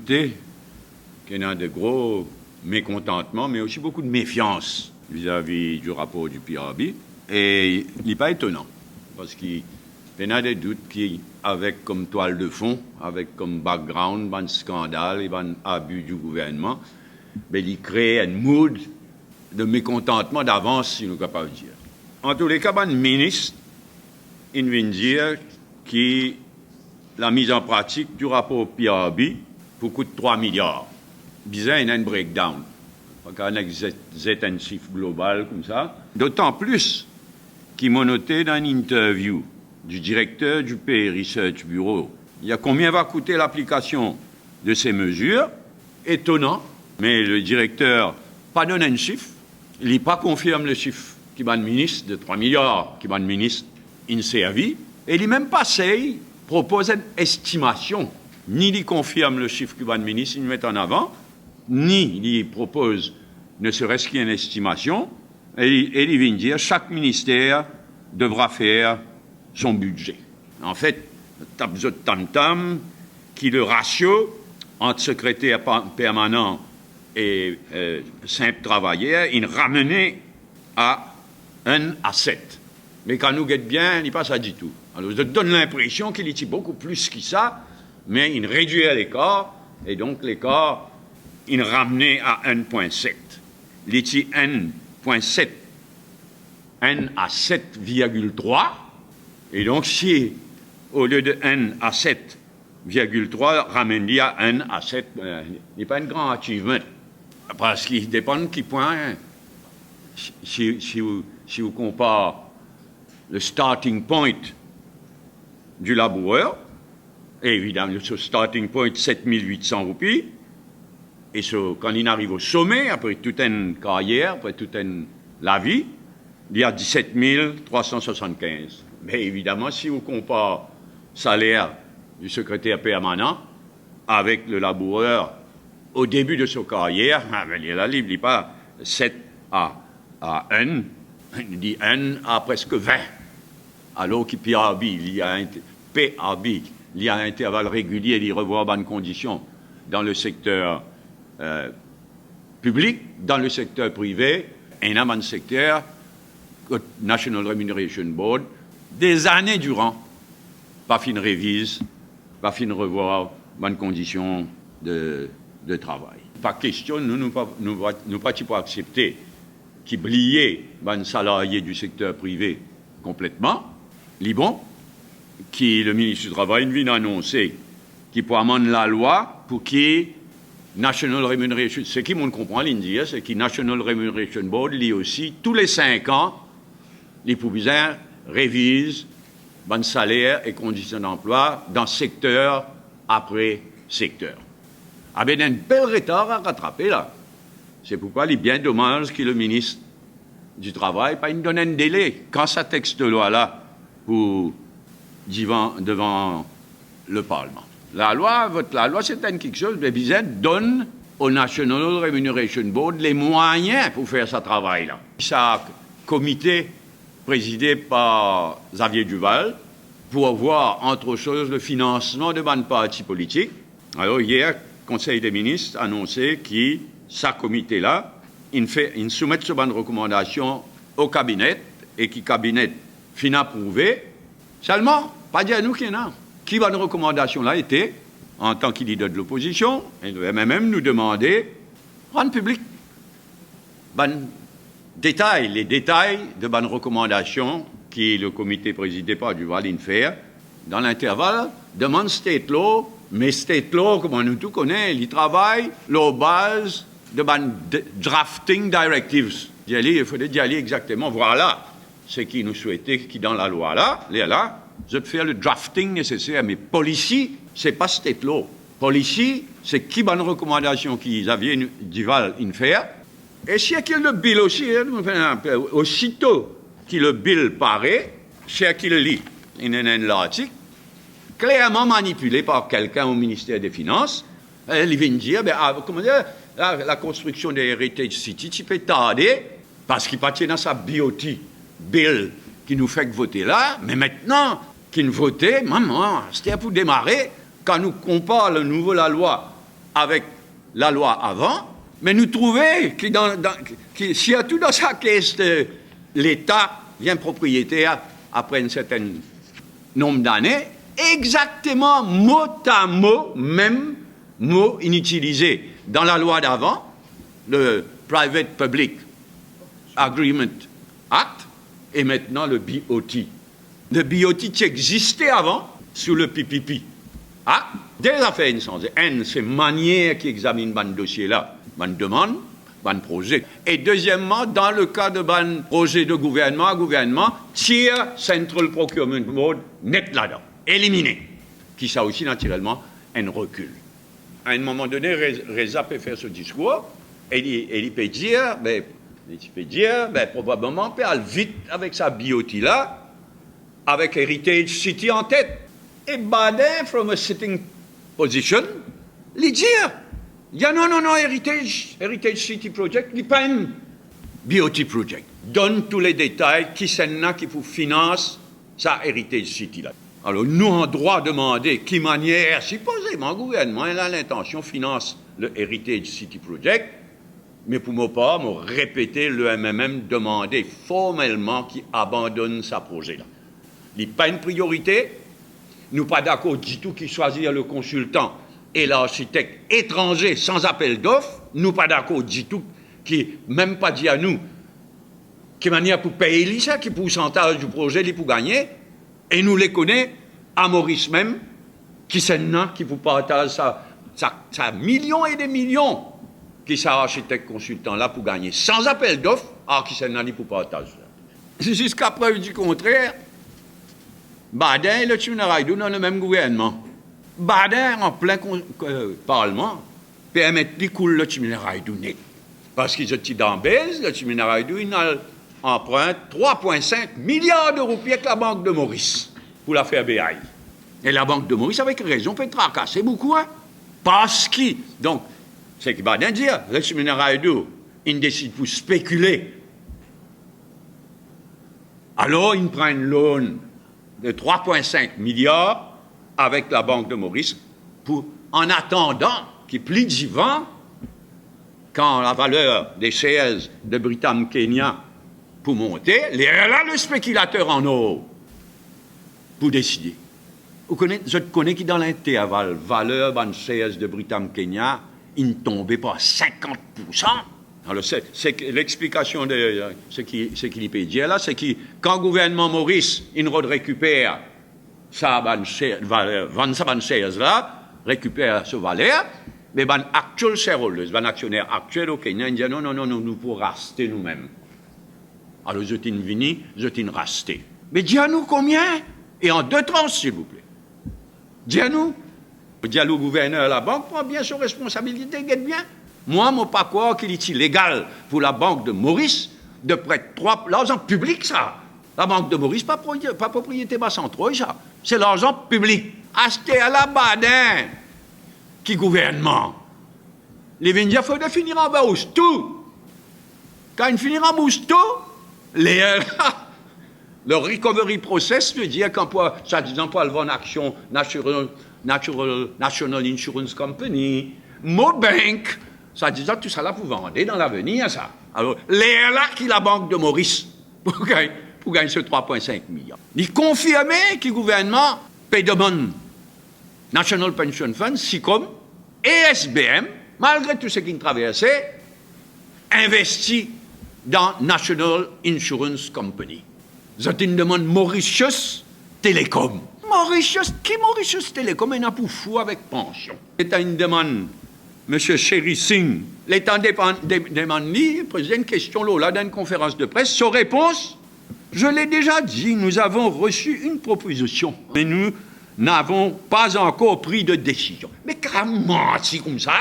noté qu'il y a de gros mécontentements, mais aussi beaucoup de méfiance vis-à-vis du rapport du PRB. Et il n'est pas étonnant, parce qu'il y a des doutes qui, avec comme toile de fond, avec comme background, un scandale et un abus du gouvernement, ben, il crée un mood de mécontentement d'avance, si nous sommes capables de dire. En tous les cas, un ministre, il vient dire que la mise en pratique du rapport PRB pour coûte 3 milliards. Bizarre, il y a un breakdown. Un intensif global comme ça. D'autant plus qu'il m'a noté dans une interview du directeur du Pay Research Bureau, il y a combien va coûter l'application de ces mesures. Étonnant, mais le directeur pas donné un chiffre, il n'a pas confirmé le chiffre qui va le ministre de 3 milliards, qui va le ministre in servi, et il même pas propose une estimation, ni il confirme le chiffre qui va le ministre, il met en avant, ni il propose ne serait-ce qu'une estimation, et il vient dire chaque ministère devra faire son budget. En fait, tabzot tam-tam, qui le ratio entre secrétaire permanent et simple travailleur, il ramenait à 1 à 7. Mais quand nous guette bien, il n'est pas ça du tout. Alors, je donne l'impression qu'il est beaucoup plus que ça, mais il réduit l'écart, et donc l'écart, il ramenait à 1,7. Il est 1,7, 1 à 7,3. Et donc, si, au lieu de 1 à 7,3, ramène à 1 à 7, il n'est pas un grand achievement. Parce qu'il dépend de qui point. Si vous comparez le starting point du laboureur, et évidemment, ce starting point, 7800 roupies, et quand il arrive au sommet, après toute une carrière, après toute la vie, il y a 17 375. Mais évidemment, si vous comparez le salaire du secrétaire permanent avec le laboureur au début de sa carrière, il n'est pas 7 à 1, il dit 1 à presque 20. Alors que PRB, il y a un intervalle régulier d'y revoir bonnes conditions dans le secteur public, dans le secteur privé, et dans le secteur National Remuneration Board, des années durant, pas fin révise, pas fin revoir bonnes conditions de travail. Pas question, nous pas accepter qui bliait un salarié du secteur privé complètement, Liban, qui le ministre du Travail vient annoncer qui peut amender la loi pour qui National Remuneration, ce qui m'on comprend l'India, c'est que National Remuneration Board lit aussi tous les 5 ans, les proviseurs révisent bon salaire et conditions d'emploi dans secteur après secteur. Ah bien, il y a un bel retard à rattraper là. C'est pourquoi il est bien dommage que le ministre du Travail pas nous donne un délai quand ça texte de loi là pour devant le Parlement. La loi, c'est quelque chose, mais bizarre, donne au National Remuneration Board les moyens pour faire ce travail-là. Ça, comité présidé par Xavier Duval pour voir, entre autres choses, le financement de bonnes partis politiques. Alors, hier, le Conseil des ministres a annoncé que ce comité-là, il soumet ce bonne recommandation au cabinet et que le cabinet finit approuvé. Seulement, pas dire à nous qu'il y en a. Qui bonne recommandation là était, en tant que leader de l'opposition, il devait même nous demander rendre public les détails de bonnes recommandations qui le comité présidé par Duval faire. Dans l'intervalle, demande state law, mais state law, comme nous tous connaissons, il travaille la base de drafting directives. Il faudrait y aller exactement. Voilà ce qui nous souhaitait qui dans la loi là, je vais faire le drafting nécessaire. Mais policy, c'est pas state law. Policy, c'est qui bonne recommandation qu'ils avaient Duval faire. Et si qu'il le bill aussi, aussitôt que le bill paraît, c'est qu'il le lit. Il y a un article clairement manipulé par quelqu'un au ministère des Finances. Il vient dire, comment dire, la construction des Heritage City, tu peux tarder parce qu'il partit dans sa BOT bill qui nous fait voter là, mais maintenant qu'il nous votait, maman, c'était pour démarrer. Quand nous comparons le nouveau la loi avec la loi avant, mais nous trouvons que s'il y a tout dans sa caisse, l'État vient propriétaire après un certain nombre d'années, exactement mot à mot, même mot inutilisé dans la loi d'avant, le Private Public Agreement Act, et maintenant le BOT. Le BOT qui existait avant, sous le PPP Act, déjà fait une sens. C'est manière qui examine ce dossier-là, une demande, un projet. Et deuxièmement, dans le cas de un projet de gouvernement tire Central Procurement Board net là-dedans, éliminé, qui ça aussi naturellement un recul. À un moment donné, Reza peut faire ce discours, et il peut dire, probablement, peut aller vite avec sa BOT là, avec Heritage City en tête. Et Baden, from a sitting position, il dit, non, Heritage City Project, il pas un BOT Project. Donne tous les détails, qui c'est là qui vous finance sa Heritage City là. Alors, nous, en droit demander qui manière, supposément, le gouvernement a l'intention finance le Heritage City Project, mais pour moi pas, me répéter le MMM demander formellement qu'il abandonne sa projet là. Il n'est pas une priorité. Nous pas d'accord du tout qu'il choisisse le consultant et l'architecte étranger sans appel d'offres. Nous pas d'accord du tout qui même pas dit à nous quelle manière pour payer ça, quel pourcentage du projet il pour gagner. Et nous les connaissons à Maurice même, qui c'est là qui vous partage ça millions et des millions qui sont architecte consultant là pour gagner sans appel d'offres, qui c'est là pour partager. Jusqu'à preuve du contraire, Baden et le Tchimina-Raidou dans le même gouvernement. Baden, en plein Parlement, permet de couler le Tchimina-Raidou net. Parce qu'ils ont dit dans Bèze, le Tchimina-Raidou, il emprunte 3,5 milliards d'euros avec la Banque de Maurice pour l'affaire BI. Et la Banque de Maurice, avec raison, peut tracasser beaucoup. Hein? Parce que, donc, c'est que Baden dit, le Tchimina-Raidou, il décide pour spéculer. Alors, il prend une loan de 3,5 milliards avec la Banque de Maurice en attendant qu'il plie du vent quand la valeur des shares de Britam Kenya pour monter, là le spéculateur en or pour décider. Je connais qui dans l'intervalle, valeur des shares de Britam Kenya, il ne tombait pas à 50%. Alors, c'est l'explication de ce qu'il peut dire là, c'est que quand le gouvernement Maurice, il récupère sa valeur, vend sa shares là, récupère ce valeur, mais ban actual shareholders, ban actionnaire actuel au Kenya, il dit non, nous pouvons racheter nous-mêmes. Alors, je t'ai venu, je t'ai racheté. Mais dis-nous combien? Et en 2 tranches, s'il vous plaît. Dis-nous. Dis-le gouverneur, la banque prend bien ses responsabilités, guette bien. Moi, je ne pas croire qu'il est illégal pour la Banque de Maurice de prêter l'argent public, ça. La Banque de Maurice, pas propriété centrale, ça. C'est l'argent public. Acheté à la Baden, qui gouvernement. Les Vindiens, il faut finir en bourse tout. Quand ils finissent en bourse tout, le recovery process veut dire qu'en ça disant pas le vendre action National Insurance Company, Mobank, ça disant tout ça là pour vendre dans l'avenir, ça. Alors, là qui la Banque de Maurice pour gagner ce 3,5 milliards. Il confirmait que le gouvernement paye de bonnes National Pension Fund, SICOM et SBM, malgré tout ce qu'ils traversaient, investit dans National Insurance Company. C'est une demande Mauritius Telecom. Mauritius Telecom, il n'a pas fou avec pension. C'est une demande, M. Sherry Singh, l'État demande, posé une question là, dans une conférence de presse. Sa réponse, je l'ai déjà dit, nous avons reçu une proposition, mais nous n'avons pas encore pris de décision. Mais comment, c'est comme ça?